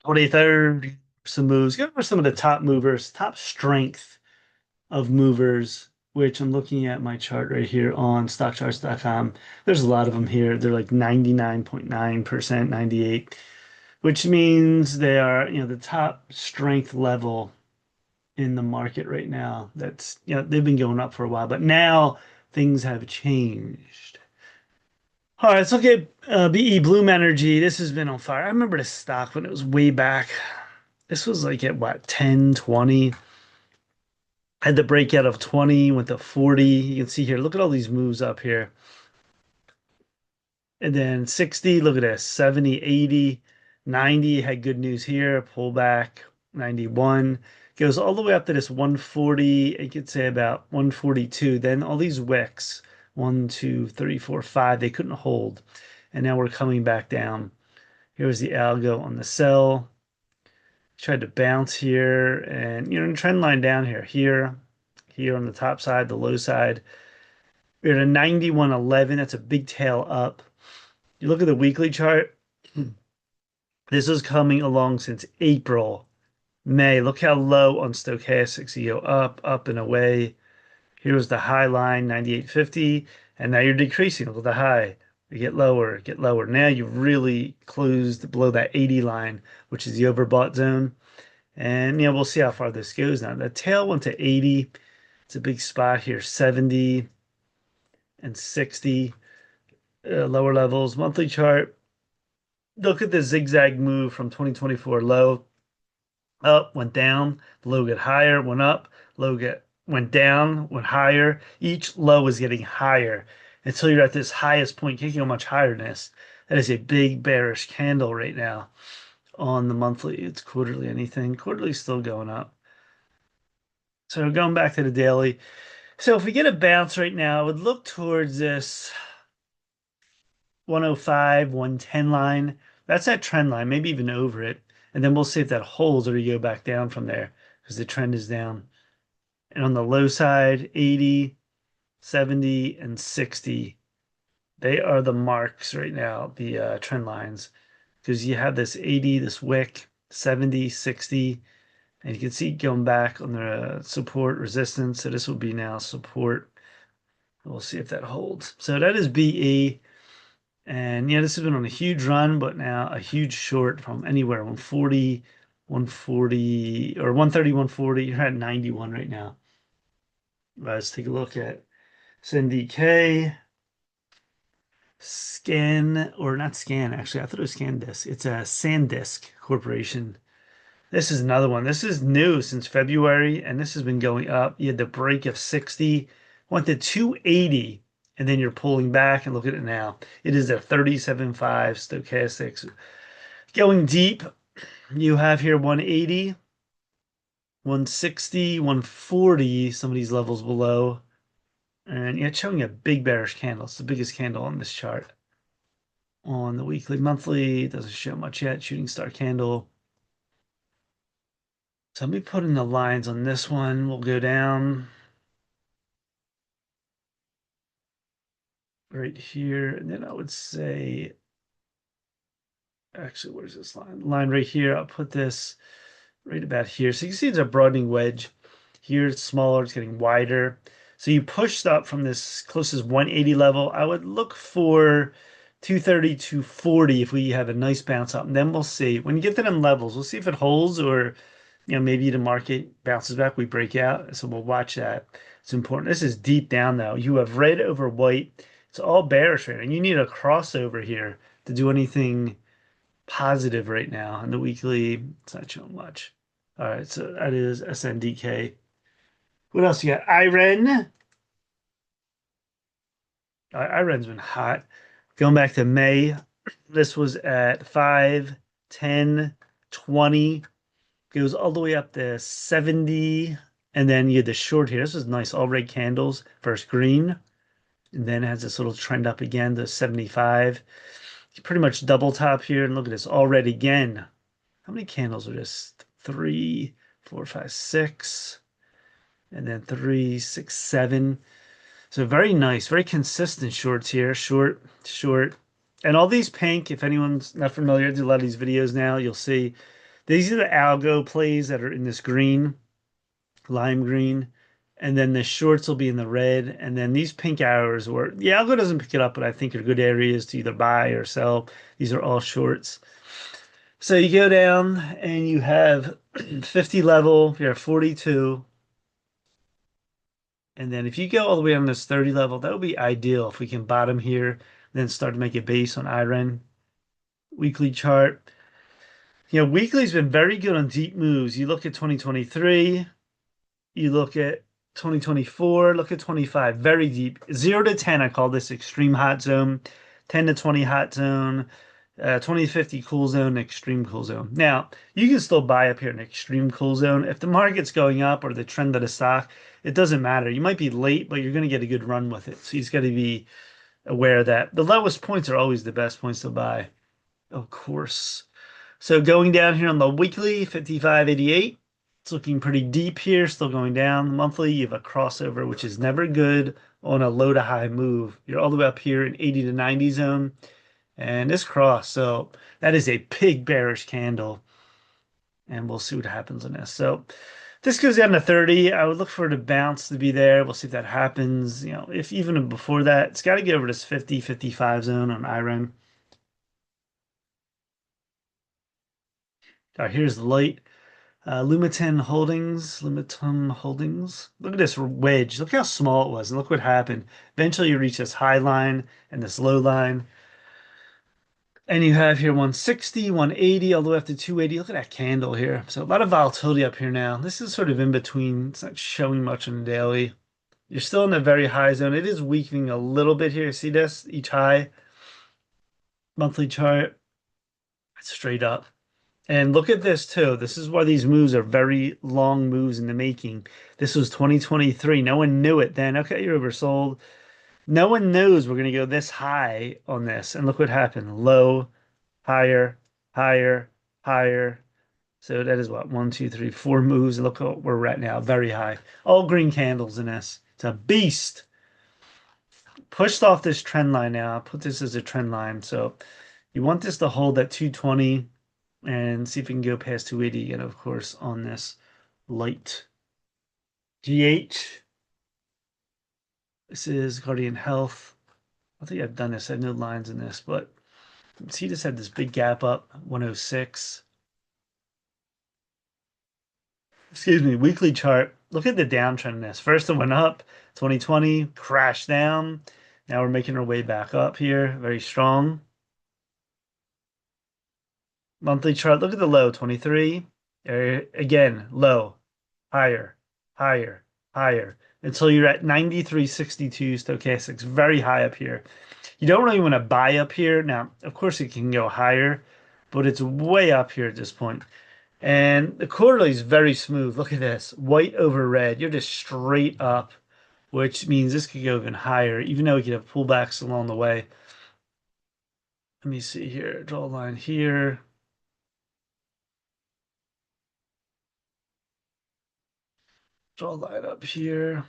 23rd, some moves. Go over some of the top movers, top strength of movers, which I'm looking at my chart right here on stockcharts.com. There's a lot of them here. They're like 99.9%, 98, which means they are, the top strength level in the market right now. That's, they've been going up for a while, but now things have changed. All right, let's look at BE Bloom Energy. This has been on fire. I remember this stock when it was way back. This was like at what, 10, 20. Had the breakout of 20, went to 40. You can see here, look at all these moves up here. And then 60, look at this, 70, 80, 90, had good news here, pullback, 91. Goes all the way up to this 140, you could say about 142. Then all these wicks, 1, 2, 3, 4, 5, they couldn't hold. And now we're coming back down. Here's the algo on the sell. Tried to bounce here and, trend line down here, here on the top side, the low side. We're at a 91.11. That's a big tail up. You look at the weekly chart. This is coming along since April, May. Look how low on stochastics. You go up, up and away. Here's the high line, 98.50. And now you're decreasing. Look at the high. You get lower, get lower. Now you've really closed below that 80 line, which is the overbought zone. And, we'll see how far this goes now. The tail went to 80. It's a big spot here, 70 and 60. Lower levels, monthly chart. Look at the zigzag move from 2024 low. Up, went down, the low got higher, went up, went down, went higher. Each low is getting higher until you're at this highest point. You can't go much higher than this. That is a big bearish candle right now on the monthly. It's quarterly, anything. Quarterly still going up. So going back to the daily. So if we get a bounce right now, I would look towards this 105, 110 line. That's that trend line, maybe even over it. And then we'll see if that holds or you go back down from there because the trend is down. And on the low side, 80, 70, and 60. They are the marks right now, the trend lines. Because you have this 80, this wick, 70, 60. And you can see going back on the support resistance. So this will be now support. We'll see if that holds. So that is BE. And this has been on a huge run, but now a huge short from anywhere 140, 140, or 130, 140. You're at 91 right now. Let's take a look at SNDK. Scan, or not Scan, actually. I thought it was SanDisk. It's a SanDisk Corporation. This is another one. This is new since February, and this has been going up. You had the break of 60, went to 280. And then you're pulling back and look at it now. It is a 37.5 stochastics. Going deep, you have here 180, 160, 140, some of these levels below. And it's showing a big bearish candle. It's the biggest candle on this chart. On the weekly, monthly, it doesn't show much yet. Shooting star candle. So let me put in the lines on this one. We'll go down right here. And then I would say, actually, where's this line? Line right here. I'll put this right about here. So you can see it's a broadening wedge. Here it's smaller, it's getting wider. So you pushed up from this closest 180 level. I would look for 230, 240 if we have a nice bounce up. And then we'll see. When you get to them levels, we'll see if it holds or maybe the market bounces back, we break out. So we'll watch that. It's important. This is deep down though. You have red over white. It's all bearish right now. And you need a crossover here to do anything positive right now. On the weekly, it's not showing much. All right, so that is SNDK. What else you got? IREN. IREN's been hot. Going back to May, this was at 5, 10, 20. Goes all the way up to 70. And then you had the short here. This was nice. All red candles. First green. And then it has this little trend up again to 75. You pretty much double top here. And look at this. All red again. How many candles are this? 3, 4, 5, 6. And then 3, 6, 7. So very nice, very consistent shorts here. Short, short. And all these pink, if anyone's not familiar, I do a lot of these videos now. You'll see These are the algo plays that are in this green, lime green, and then the shorts will be in the red, and then these pink arrows where the algo doesn't pick it up, but I think are good areas to either buy or sell. These are all shorts. So you go down and you have 50 level, you have 42, and then if you go all the way on this 30 level, that would be ideal if we can bottom here, then start to make a base on IREN weekly chart. Weekly's been very good on deep moves. You look at 2023, you look at 2024, look at 25, very deep. 0 to 10, I call this extreme hot zone. 10 to 20 hot zone. 20 to 50 cool zone, extreme cool zone. Now, you can still buy up here in extreme cool zone. If the market's going up or the trend of the stock, it doesn't matter. You might be late, but you're going to get a good run with it. So you just got to be aware of that. The lowest points are always the best points to buy, of course. So going down here on the weekly, 55.88. It's looking pretty deep here, still going down. Monthly, you have a crossover, which is never good on a low to high move. You're all the way up here in 80 to 90 zone. And this cross, so that is a big bearish candle. And we'll see what happens in this. So this goes down to 30. I would look for the bounce to be there. We'll see if that happens. If even before that, it's got to get over this 50, 55 zone on IREN. All right, here's the light. Lumiton Holdings, Lumitum Holdings. Look at this wedge. Look how small it was, and look what happened. Eventually, you reach this high line and this low line. And you have here 160, 180, all the way up to 280. Look at that candle here. So a lot of volatility up here now. This is sort of in between. It's not showing much on the daily. You're still in the very high zone. It is weakening a little bit here. See this? Each high monthly chart. It's straight up. And look at this too. This is why these moves are very long moves in the making. This was 2023. No one knew it then. Okay, you're oversold. No one knows we're going to go this high on this. And look what happened. Low, higher, higher, higher. So that is what, 1, 2, 3, 4 moves. And look what we're at now. Very high. All green candles in this. It's a beast. Pushed off this trend line now. I'll put this as a trend line. So you want this to hold at 220 and see if we can go past 280 again, of course, on this light. GH. This is Guardian Health. I think I've done this. I have no lines in this, but see, just had this big gap up, 106. Excuse me, weekly chart. Look at the downtrend in this. First it went up, 2020, crashed down. Now we're making our way back up here, very strong. Monthly chart, look at the low, 23. Again, low, higher, higher, higher, until you're at 93.62 stochastics, very high up here. You don't really want to buy up here. Now, of course, it can go higher, but it's way up here at this point. And the quarterly is very smooth. Look at this, white over red. You're just straight up, which means this could go even higher, even though we could have pullbacks along the way. Let me see here, draw a line here. Draw a line up here.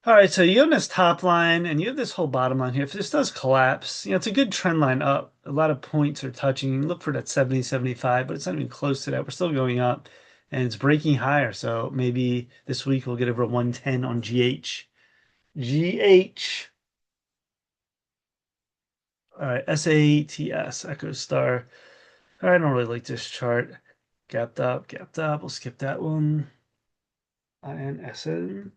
All right, so you have this top line and you have this whole bottom line here. If this does collapse, it's a good trend line up. A lot of points are touching. Look for that 70, 75, but it's not even close to that. We're still going up and it's breaking higher. So maybe this week we'll get over 110 on GH. GH. All right, SATS, Echo Star. All right, I don't really like this chart. Gapped up, gapped up. We'll skip that one. INSN.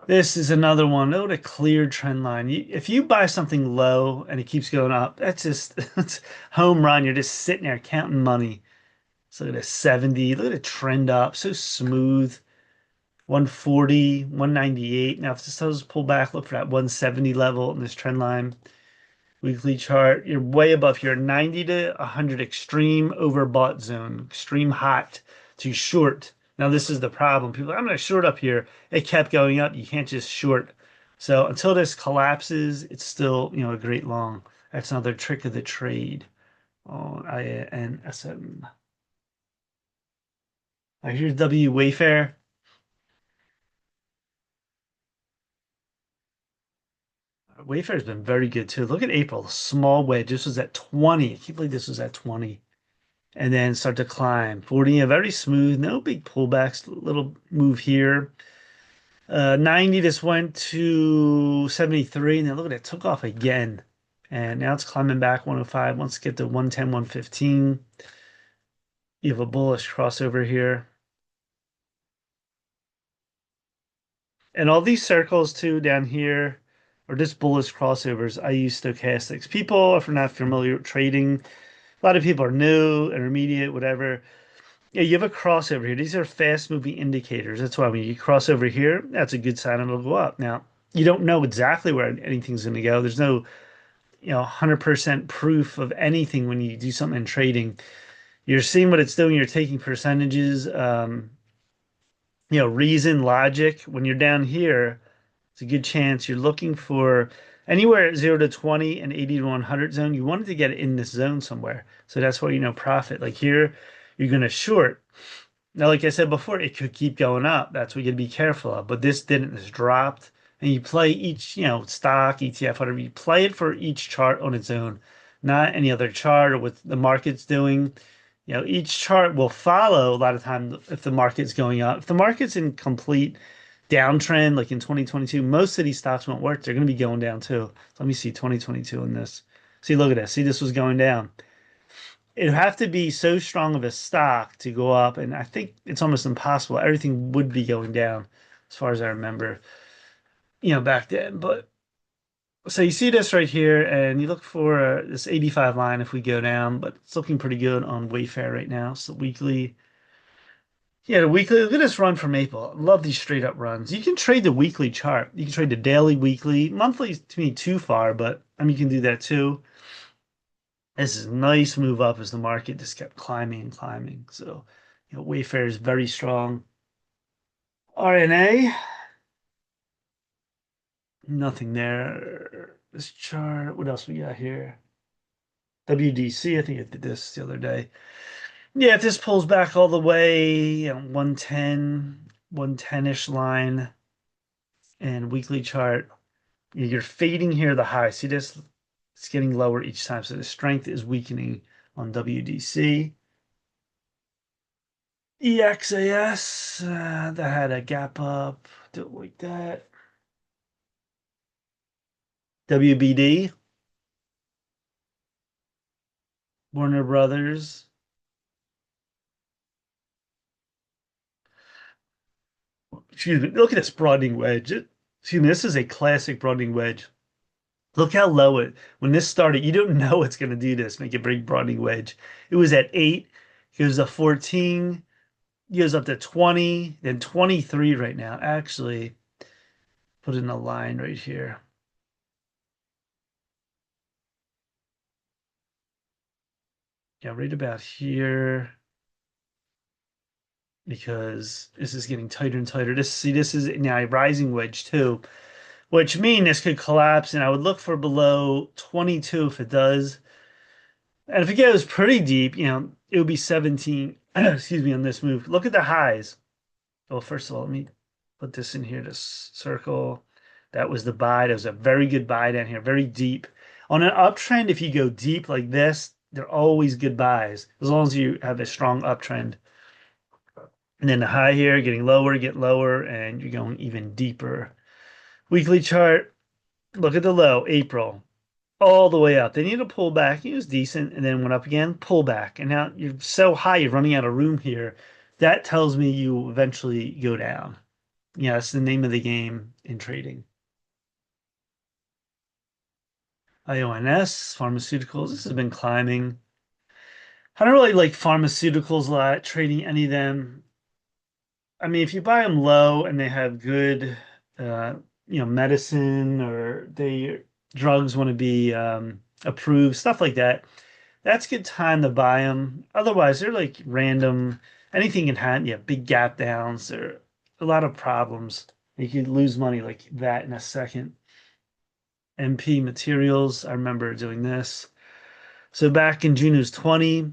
This is another one. Look at a clear trend line. If you buy something low and it keeps going up, that's just it's home run. You're just sitting there counting money. So look at a 70. Look at a trend up. So smooth. 140, 198. Now, if this does pull back, look for that 170 level in this trend line. Weekly chart. You're way above here. 90 to 100 extreme overbought zone. Extreme hot to short. Now, this is the problem. People are, I'm going to short up here. It kept going up. You can't just short. So until this collapses, it's still, a great long. That's another trick of the trade on INSM. Here's W Wayfair. Wayfair's been very good too. Look at April, small wedge. This was at 20. I can't believe this was at 20. And then start to climb. 40, a very smooth, no big pullbacks, little move here. 90 just went to 73, and then look at it, took off again. And now it's climbing back 105. Once it get to 110, 115, you have a bullish crossover here. And all these circles too down here are just bullish crossovers. I use stochastics. People, if you're not familiar with trading, a lot of people are new, intermediate, whatever. Yeah, you have a crossover here. These are fast moving indicators. That's why when you cross over here, that's a good sign it'll go up. Now, you don't know exactly where anything's going to go. There's no, 100% proof of anything when you do something in trading. You're seeing what it's doing. You're taking percentages, reason, logic. When you're down here, it's a good chance you're looking for anywhere at 0 to 20 and 80 to 100 zone. You wanted to get it in this zone somewhere. So that's why profit. Like here, you're going to short. Now, like I said before, it could keep going up. That's what you got to be careful of. But this didn't. This dropped. And you play each, stock, ETF, whatever. You play it for each chart on its own, not any other chart or what the market's doing. Each chart will follow a lot of time if the market's going up. If the market's in complete downtrend, like in 2022, most of these stocks won't work. They're going to be going down too. So let me see 2022 in this. See, look at this. See, this was going down. It'd have to be so strong of a stock to go up, and I think it's almost impossible. Everything would be going down, as far as I remember, back then. But so you see this right here, and you look for this 85 line if we go down, but it's looking pretty good on Wayfair right now. So weekly, yeah, the weekly. Look at this run from April. I love these straight up runs. You can trade the weekly chart. You can trade the daily, weekly, monthly. To me, too far, but I mean, you can do that too. This is a nice move up as the market just kept climbing and climbing. So, Wayfair is very strong. RNA, nothing there. This chart, what else we got here? WDC, I think I did this the other day. Yeah, if this pulls back all the way, 110, 110-ish line and weekly chart, you're fading here the high. See this? It's getting lower each time. So the strength is weakening on WDC. EXAS, that had a gap up. Don't like that. WBD, Warner Brothers. Excuse me. Look at this broadening wedge. Excuse me. This is a classic broadening wedge. Look how low when this started, you don't know it's going to do this, make a big broadening wedge. It was at 8, goes to 14, goes up to 20, then 23 right now. Actually, put in a line right here. Yeah, right about here. Because this is getting tighter and tighter. This is now a rising wedge too, which means this could collapse, and I would look for below 22 if it does. And if it goes pretty deep, it would be 17, excuse me, on this move. Look at the highs. Well, first of all, let me put this in here to circle. That was the buy. That was a very good buy down here, very deep. On an uptrend, if you go deep like this, they're always good buys, as long as you have a strong uptrend. And then the high here getting lower, and you're going even deeper. Weekly chart, look at the low, April, all the way up. They need to pull back. It was decent, and then went up again, pull back. And now you're so high, you're running out of room here. That tells me you eventually go down. Yeah, that's the name of the game in trading. IONS, pharmaceuticals, this has been climbing. I don't really like pharmaceuticals a lot, trading any of them. I mean, if you buy them low and they have good, uh, medicine or they drugs want to be approved, stuff like that, that's good time to buy them. Otherwise, they're like random. Anything can happen. Yeah, big gap downs. There are a lot of problems. You could lose money like that in a second. MP Materials, I remember doing this. So back in June, it was 20.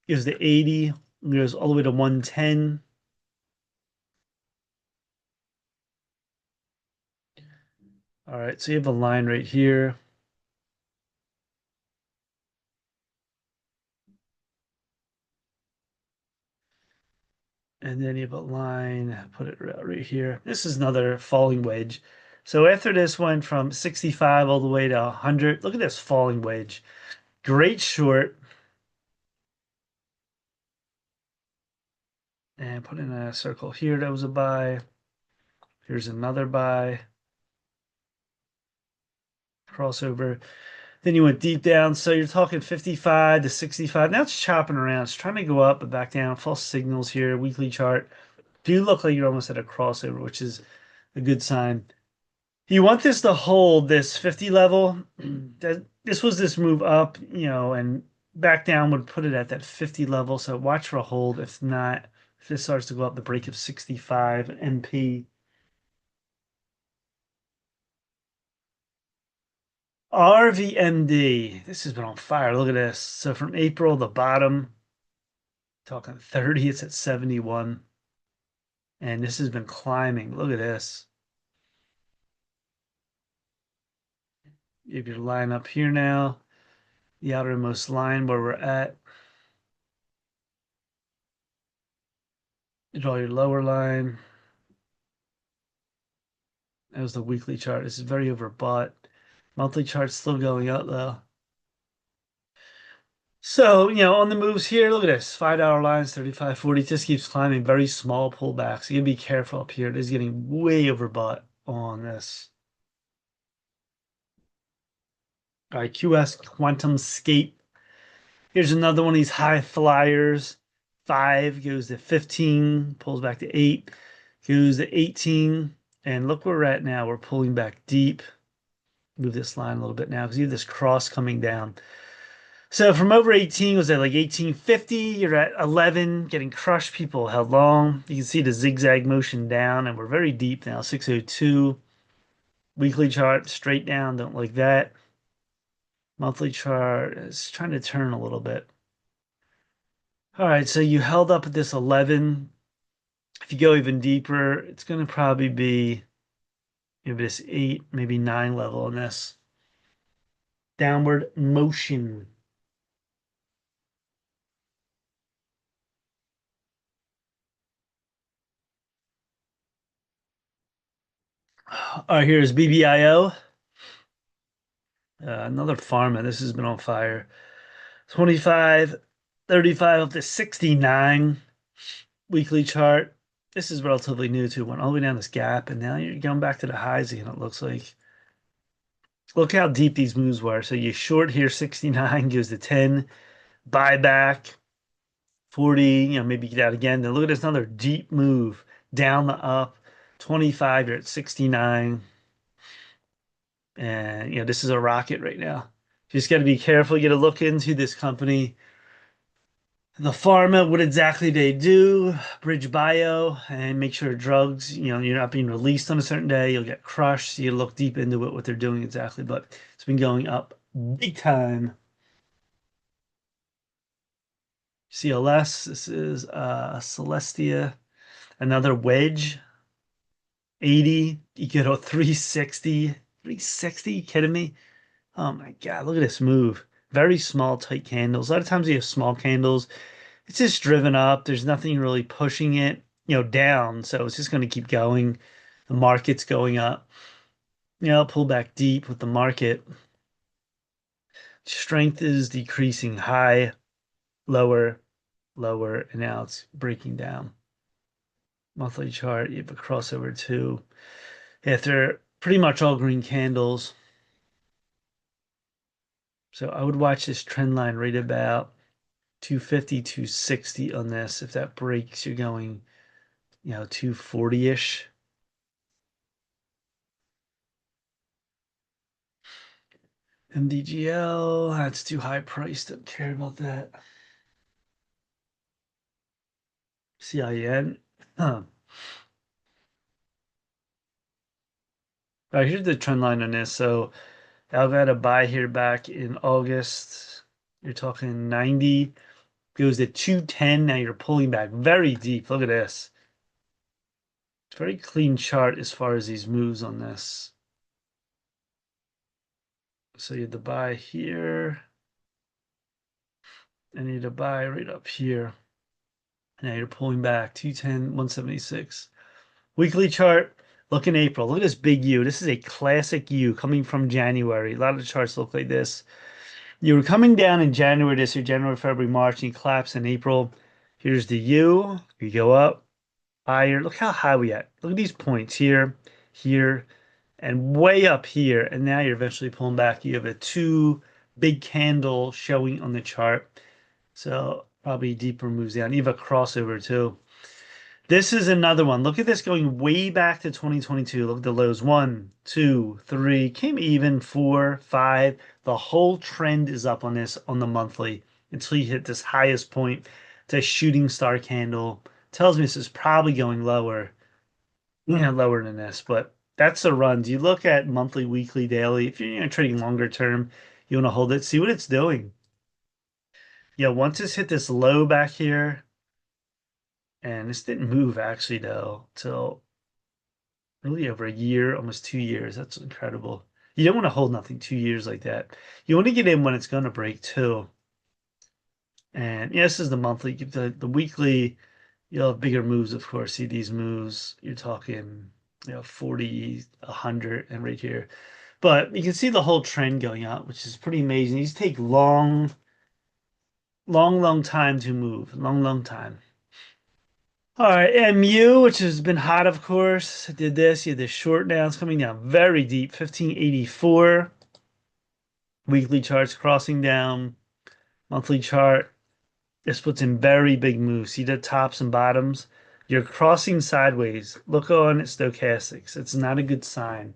It was the 80. It goes all the way to 110. All right, so you have a line right here. And then you have a line, put it right here. This is another falling wedge. So after this went from 65 all the way to 100. Look at this falling wedge. Great short. And put in a circle here. That was a buy. Here's another buy. Crossover. Then you went deep down. So you're talking 55 to 65. Now it's chopping around. It's trying to go up but back down. False signals here. Weekly chart. Do look like you're almost at a crossover, which is a good sign. You want this to hold this 50 level. This was this move up, and back down would put it at that 50 level. So watch for a hold. If not, if this starts to go up, the break of 65 NP. RVMD. This has been on fire. Look at this. So from April, the bottom, talking 30, it's at 71. And this has been climbing. Look at this. If you line up here now, the outermost line where we're at, you draw your lower line. That was the weekly chart. This is very overbought. Monthly chart's still going up though. So, on the moves here, look at this. $5 lines, 35, 40, just keeps climbing. Very small pullbacks. So you gotta be careful up here. It is getting way overbought on this. All right, QS QuantumScape. Here's another one of these high flyers. 5 goes to 15, pulls back to 8, goes to 18. And look where we're at now. We're pulling back deep. Move this line a little bit now because you have this cross coming down. So from over 18 was at like 1850. You're at 11, getting crushed. People held long. You can see the zigzag motion down, and we're very deep now. 602. Weekly chart straight down. Don't like that. Monthly chart is trying to turn a little bit. All right, so you held up at this 11. If you go even deeper, it's going to probably be maybe this 8, maybe 9 level on this. Downward motion. All right, here's BBIO. Another pharma. This has been on fire. 25, 35 up to 69 weekly chart. This is relatively new too. Went all the way down this gap, and now you're going back to the highs again, it looks like. Look how deep these moves were. So you short here, 69 goes to 10, buyback, 40, maybe get out again. Then look at this another deep move down the up, 25, you're at 69. And this is a rocket right now. You just got to be careful. You got to look into this company. The pharma, what exactly they do, BridgeBio, and make sure drugs, you're not being released on a certain day. You'll get crushed. So you look deep into it, what they're doing exactly. But it's been going up big time. CLS, this is Celestia, another wedge, 80. You get a 360. 360? You kidding me? Oh my God, look at this move. Very small, tight candles. A lot of times you have small candles. It's just driven up. There's nothing really pushing it, down. So it's just going to keep going. The market's going up. Pull back deep with the market. Strength is decreasing. High, lower, lower, and now it's breaking down. Monthly chart, you have a crossover too. After pretty much all green candles. So I would watch this trend line right about 250, 260 on this. If that breaks, you're going, 240-ish. MDGL, that's too high priced. Don't care about that. CIN. Huh. All right, here's the trend line on this. So I've had a buy here back in August. You're talking 90, goes to 210. Now you're pulling back very deep. Look at this. It's a very clean chart as far as these moves on this. So you had to buy here, and you had to buy right up here. Now you're pulling back 210, 176. Weekly chart. Look in April. Look at this big U. This is a classic U coming from January. A lot of the charts look like this. You were coming down in January this year, January, February, March, and you collapse in April. Here's the U. You go up higher. Look how high we at. Look at these points here, here, and way up here. And now you're eventually pulling back. You have a two big candle showing on the chart. So probably deeper moves down. You have a crossover too. This is another one. Look at this going way back to 2022. Look at the lows. One, two, three, came even, four, five. The whole trend is up on this on the monthly until you hit this highest point. It's a shooting star candle. Tells me this is probably going lower. Yeah, lower than this, but that's the run. Do you look at monthly, weekly, daily? If you're, trading longer term, you want to hold it, see what it's doing. Yeah, once it's hit this low back here, and this didn't move actually though till really over a year, almost 2 years. That's incredible. You don't want to hold nothing 2 years like that. You want to get in when it's going to break too. And yeah, this is the monthly. The weekly, you'll have bigger moves, of course. See these moves. You're talking, 40, 100, and right here. But you can see the whole trend going up, which is pretty amazing. These take long, long, long time to move. Long, long time. All right, MU, which has been hot, of course, did this. You had the short downs coming down very deep, 1584. Weekly charts crossing down. Monthly chart. This puts in very big moves. See the tops and bottoms? You're crossing sideways. Look on stochastics. It's not a good sign.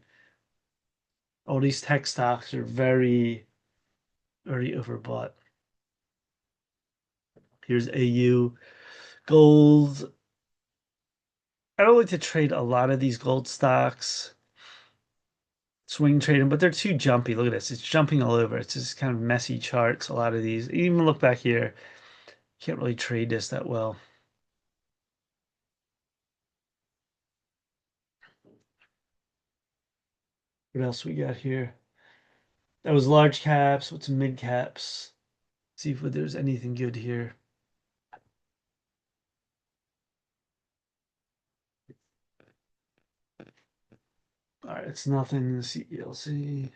All these tech stocks are very, very overbought. Here's AU. Gold. I don't like to trade a lot of these gold stocks. Swing trading, but they're too jumpy. Look at this. It's jumping all over. It's just kind of messy charts, a lot of these. Even look back here. Can't really trade this that well. What else we got here? That was large caps. What's mid caps? See if there's anything good here. All right, it's nothing. CELC.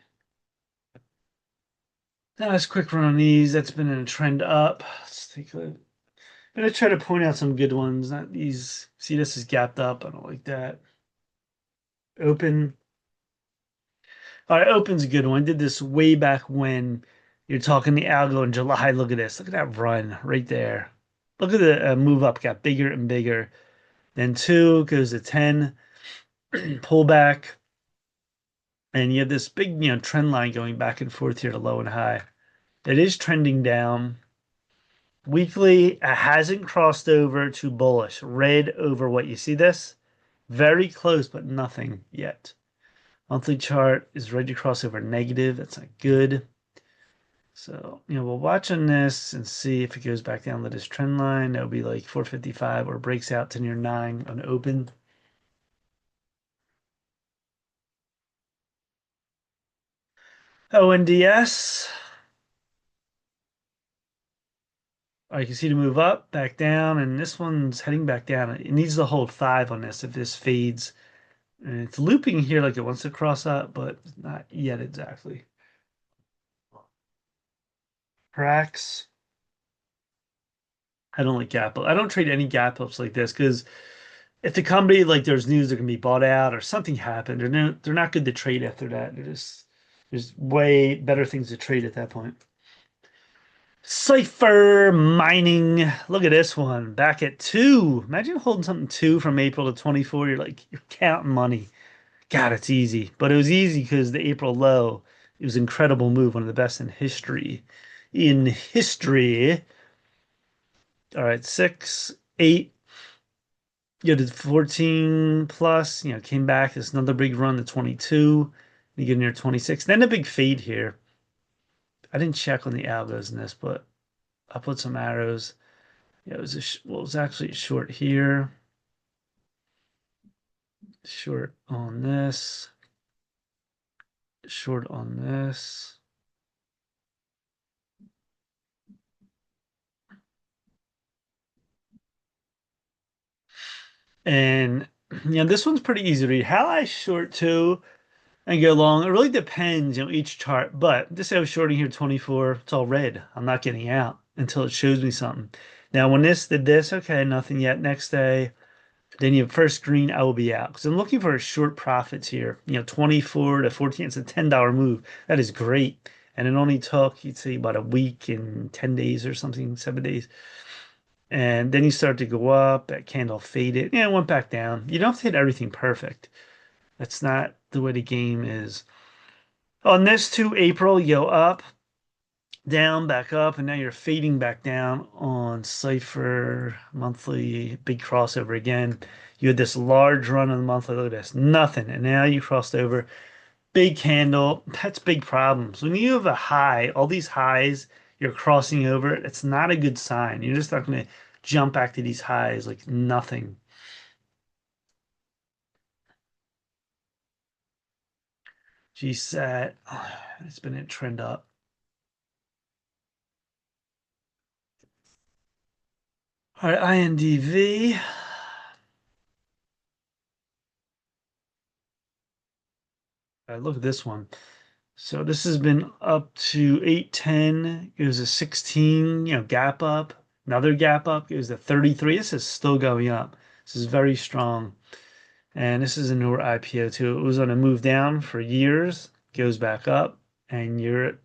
Nice quick run on these. That's been in a trend up. Let's take a. I'm gonna try to point out some good ones. Not these. See, this is gapped up. I don't like that. Open. All right, Open's a good one. I did this way back when you're talking the algo in July. Look at this. Look at that run right there. Look at the move up. Got bigger and bigger. Then two goes to 10. Pull back. And you have this big, trend line going back and forth here to low and high. It is trending down. Weekly, it hasn't crossed over to bullish. Red over what you see this? Very close, but nothing yet. Monthly chart is ready to cross over negative. That's not good. So, we'll watch on this and see if it goes back down to this trend line. That would be like 455 or breaks out to near 9 on open. ONDS. All right, you can see to move up, back down, and this one's heading back down. It needs to hold 5 on this if this fades. And it's looping here like it wants to cross up, but not yet exactly. Cracks. I don't like gap up. I don't trade any gap ups like this because if the company like there's news they're gonna be bought out or something happened, they're not good to trade after that. There's way better things to trade at that point. Cypher mining. Look at this one. Back at 2. Imagine holding something 2 from April to 24. You're counting money. God, it's easy. But it was easy because the April low, it was an incredible move, one of the best in history. In history. All right, 6, 8. You did 14 plus, came back. It's another big run to 22. You get near 26. Then a big fade here. I didn't check on the algos in this, but I'll put some arrows. Yeah, it was it was actually short here. Short on this. Short on this. And this one's pretty easy to read. How I short too and go long. It really depends, each chart. But this I was shorting here 24. It's all red. I'm not getting out until it shows me something. Now, when this did this, okay, nothing yet. Next day, then you have first green, I will be out because I'm looking for short profits here. 24 to 14. It's a $10 move. That is great. And it only took, you'd say, about a week and 10 days or something, 7 days. And then you start to go up. That candle faded. Yeah, it went back down. You don't have to hit everything perfect. That's not the way the game is. On this too, April, you go up, down, back up, and now you're fading back down on Cypher monthly, big crossover again. You had this large run on the monthly, look at this, nothing. And now you crossed over, big candle. That's big problems. When you have a high, all these highs, you're crossing over, it's not a good sign. You're just not going to jump back to these highs like nothing. GSAT, it's been a trend up. All right, INDV. All right, look at this one. So this has been up to 810. It was a 16, gap up. Another gap up. It was a 33. This is still going up. This is very strong. And this is a newer IPO too. It was on a move down for years, goes back up, and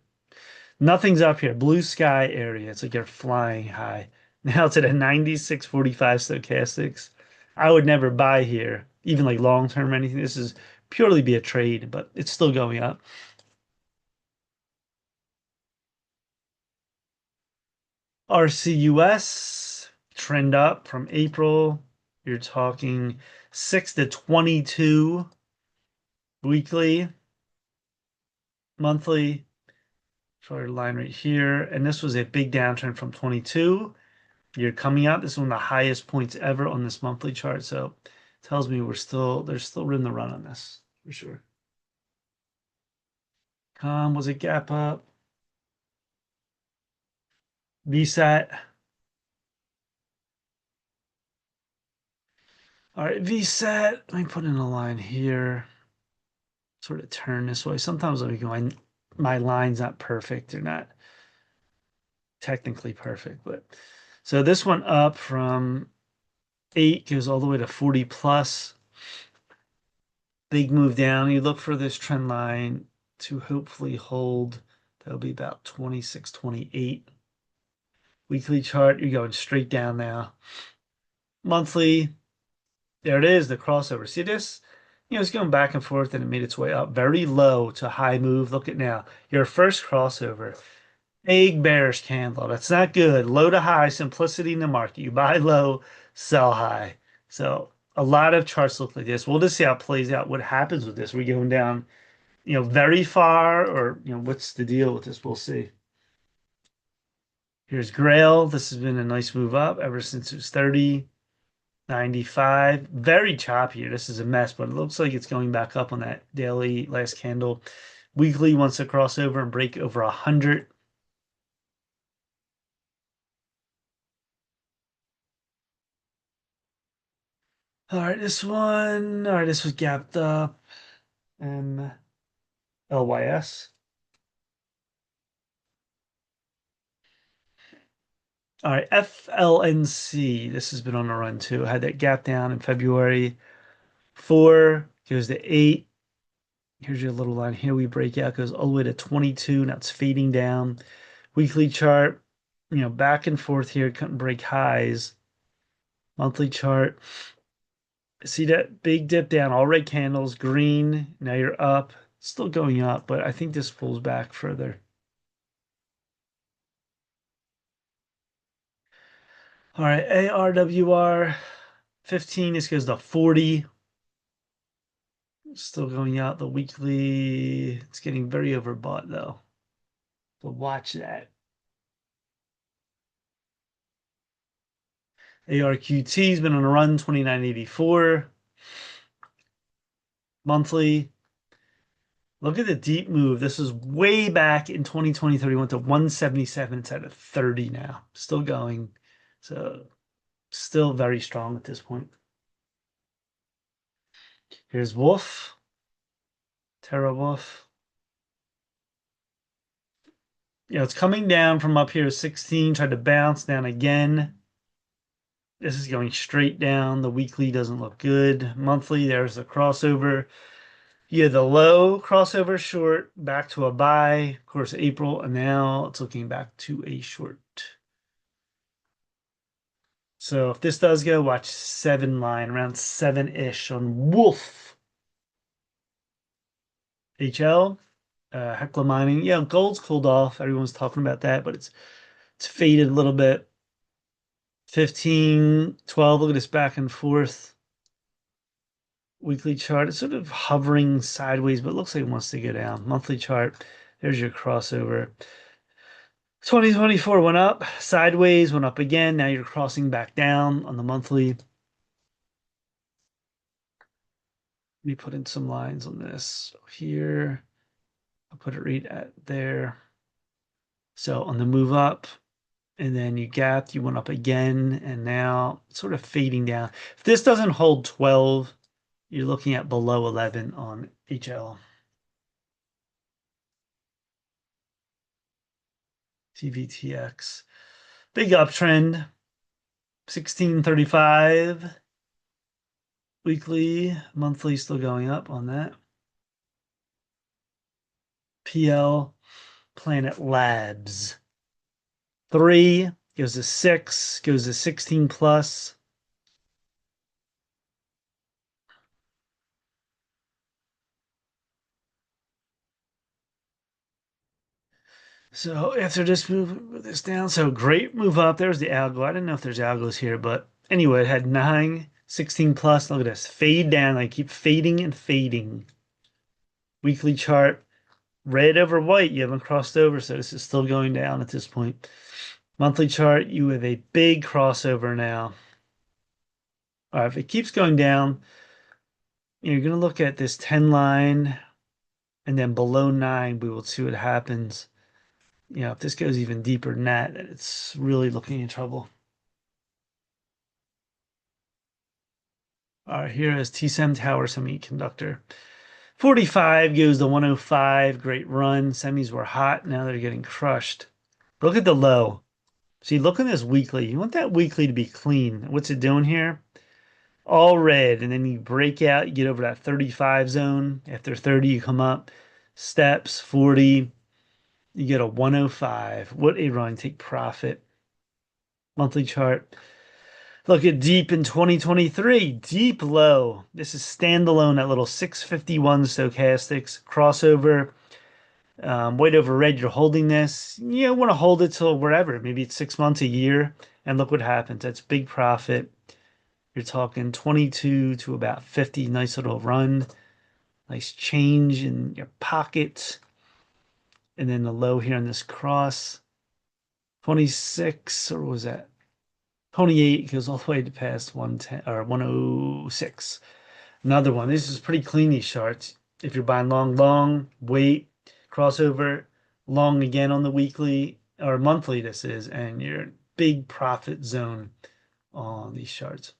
nothing's up here. Blue sky area. It's like you're flying high. Now it's at a 96.45 stochastics. I would never buy here, even like long term or anything. This is purely be a trade, but it's still going up. RCUS trend up from April. You're talking 6 to 22 weekly, monthly. Shorter line right here. And this was a big downtrend from 22. You're coming out. This is one of the highest points ever on this monthly chart. So it tells me there's still room to run on this for sure. Was a gap up. VSAT. All right, VSAT. Let me put in a line here. Sort of turn this way. Sometimes my line's not perfect. They're not technically perfect, but so this one up from 8 goes all the way to 40 plus. Big move down. You look for this trend line to hopefully hold. That'll be about 26, 28. Weekly chart, you're going straight down now. Monthly, there it is, the crossover. See this? It's going back and forth and it made its way up very low to high move. Look at now. Your first crossover. Big bearish candle. That's not good. Low to high, simplicity in the market. You buy low, sell high. So a lot of charts look like this. We'll just see how it plays out. What happens with this? We're going down, very far, or what's the deal with this? We'll see. Here's Grail. This has been a nice move up ever since it was 30, 95. Very choppy here. This is a mess, but it looks like it's going back up on that daily last candle. Weekly wants to cross over and break over 100. All right, this one. All right, this was gapped up. LYS. All right, FLNC. This has been on a run too. Had that gap down in February. 4 goes to 8. Here's your little line here. We break out, goes all the way to 22. Now it's fading down. Weekly chart, back and forth here. Couldn't break highs. Monthly chart. See that big dip down, all red candles, green. Now you're up. Still going up, but I think this pulls back further. All right, ARWR 15. This goes to 40. Still going out. The weekly, it's getting very overbought though. So watch that. ARQT's been on a run, 29.84. Monthly. Look at the deep move. This is way back in 2023. Went to 177. It's at a 30 now. Still going. So still very strong at this point. Here's Wolf, Terra Wolf. It's coming down from up here 16, tried to bounce down again. This is going straight down. The weekly doesn't look good. Monthly, there's a crossover. Yeah, the low crossover short back to a buy. Of course, April, and now it's looking back to a short. So if this does go, watch 7 line, around 7-ish on Wolf. HL, Hecla Mining. Yeah, gold's cooled off. Everyone's talking about that, but it's faded a little bit. 15, 12, look at this back and forth. Weekly chart, it's sort of hovering sideways, but it looks like it wants to go down. Monthly chart, there's your crossover. 2024 went up, sideways, went up again. Now you're crossing back down on the monthly. Let me put in some lines on this. So here, I'll put it right at there. So on the move up, and then you gapped, you went up again, and now it's sort of fading down. If this doesn't hold 12, you're looking at below 11 on HL. TVTX. Big uptrend. 1635. Weekly, monthly still going up on that. PL, Planet Labs. 3 goes to 6, goes to 16 plus. So after this move this down, so great move up. There's the algo. I didn't know if there's algos here, but anyway, it had 9, 16 plus. Look at this. Fade down. I keep fading and fading. Weekly chart, red over white. You haven't crossed over, so this is still going down at this point. Monthly chart, you have a big crossover now. All right, if it keeps going down, you're going to look at this 10 line, and then below 9, we will see what happens. If this goes even deeper than that, it's really looking in trouble. All right, here is TSEM Tower Semiconductor. 45 goes to 105. Great run. Semis were hot. Now they're getting crushed. Look at the low. See, look at this weekly. You want that weekly to be clean. What's it doing here? All red. And then you break out, you get over that 35 zone. After 30, you come up. Steps, 40. You get a 105. What a run. Take profit. Monthly chart. Look at deep in 2023. Deep low. This is standalone, that little 651 stochastics. Crossover. White over red, you're holding this. You want to hold it till wherever. Maybe it's 6 months, a year. And look what happens. That's big profit. You're talking 22 to about 50. Nice little run. Nice change in your pocket. And then the low here on this cross. 26, or was that? 28 goes all the way to past 110 or 106. Another one. This is pretty clean, these charts. If you're buying long, long, wait, crossover, long again on the weekly or monthly, this is, and you're big profit zone on these charts.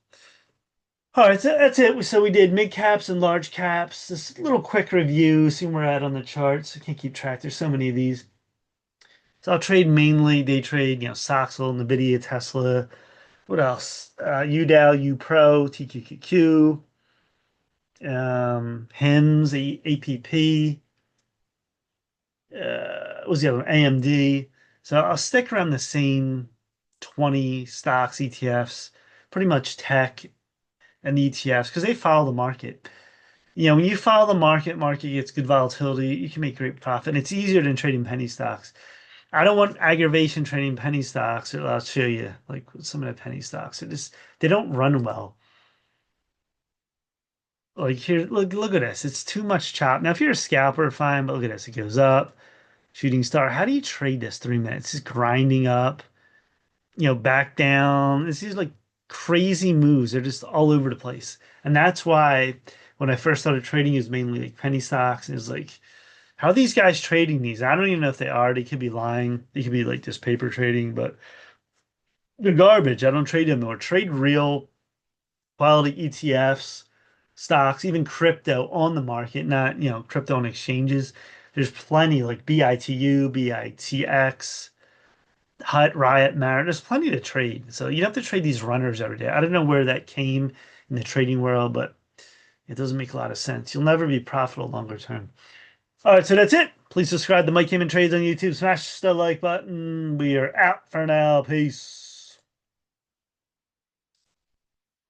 All right, so that's it. So we did mid caps and large caps. This little quick review, see where we're at on the charts. I can't keep track. There's so many of these. So I'll trade mainly day trade, Soxel, Nvidia, Tesla. What else? UDAL, UPro, TQQQ, HIMS, APP. What was the other one? AMD. So I'll stick around the same 20 stocks, ETFs, pretty much tech and ETFs because they follow the market. When you follow the market gets good volatility, you can make great profit. And it's easier than trading penny stocks. I don't want aggravation trading penny stocks. I'll show you like some of the penny stocks. They don't run well. Like here, look at this. It's too much chop. Now, if you're a scalper, fine, but look at this. It goes up, shooting star. How do you trade this 3 minutes? It's grinding up, back down. This is like crazy moves. They're just all over the place. And that's why when I first started trading, it was mainly like penny stocks. And it was like, how are these guys trading these? I don't even know if they are. They could be lying. They could be like just paper trading, but they're garbage. I don't trade them or trade real quality ETFs, stocks, even crypto on the market, not, crypto on exchanges. There's plenty like BITU, BITX, Hut, Riot, Matter. There's plenty to trade. So you have to trade these runners every day. I don't know where that came in the trading world, but it doesn't make a lot of sense. You'll never be profitable longer term. All right, so that's it. Please subscribe to Mike Heyman Trades on YouTube. Smash the like button. We are out for now. Peace.